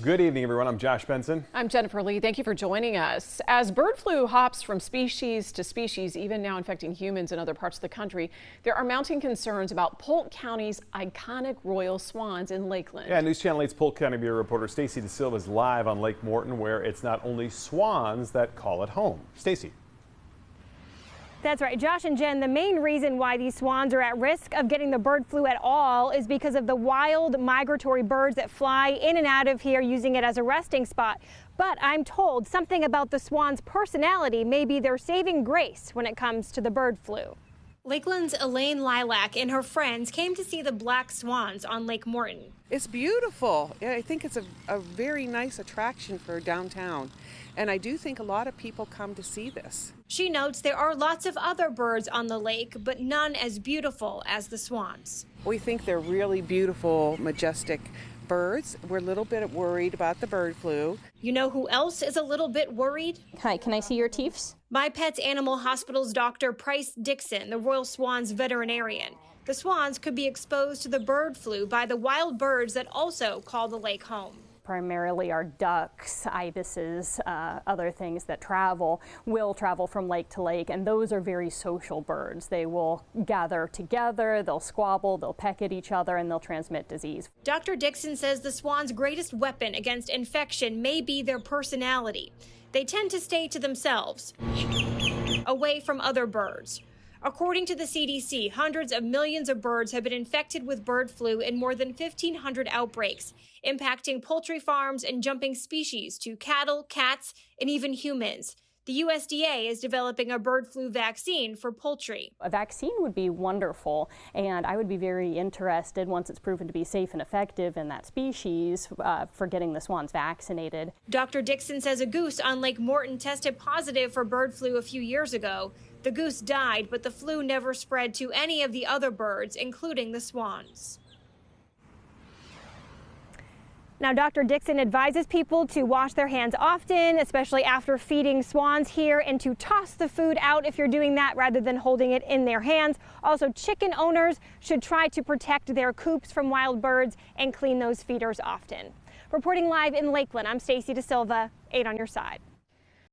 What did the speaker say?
Good evening, everyone. I'm Josh Benson. I'm Jennifer Lee. Thank you for joining us. As bird flu hops from species to species, even now infecting humans in other parts of the country, there are mounting concerns about Polk County's iconic royal swans in Lakeland. Yeah, News Channel 8's Polk County Bureau reporter Stacy DeSilva is live on Lake Morton, where it's not only swans that call it home. Stacy. That's right, Josh and Jen, the main reason why these swans are at risk of getting the bird flu at all is because of the wild migratory birds that fly in and out of here using it as a resting spot. But I'm told something about the swan's personality may be their saving grace when it comes to the bird flu. Lakeland's Elaine Lilac and her friends came to see the black swans on Lake Morton. It's beautiful. I think it's a very nice attraction for downtown. And I do think a lot of people come to see this. She notes there are lots of other birds on the lake, but none as beautiful as the swans. We think they're really beautiful, majestic birds. We're a little bit worried about the bird flu. You know who else is a little bit worried? Hi, can I see your teeths? My Pet's Animal Hospital's Dr. Price Dixon, the Royal Swans veterinarian. The swans could be exposed to the bird flu by the wild birds that also call the lake home. Primarily our ducks, ibises, other things that will travel from lake to lake, and those are very social birds. They will gather together, they'll squabble, they'll peck at each other, and they'll transmit disease. Dr. Dixon says the swans' greatest weapon against infection may be their personality. They tend to stay to themselves, away from other birds. According to the CDC, hundreds of millions of birds have been infected with bird flu in more than 1,500 outbreaks, impacting poultry farms and jumping species to cattle, cats, and even humans. The USDA is developing a bird flu vaccine for poultry. A vaccine would be wonderful, and I would be very interested, once it's proven to be safe and effective in that species, for getting the swans vaccinated. Dr. Dixon says a goose on Lake Morton tested positive for bird flu a few years ago. The goose died, but the flu never spread to any of the other birds, including the swans. Now, Dr. Dixon advises people to wash their hands often, especially after feeding swans here, and to toss the food out if you're doing that rather than holding it in their hands. Also, chicken owners should try to protect their coops from wild birds and clean those feeders often. Reporting live in Lakeland, I'm Stacy DeSilva, 8 on your side.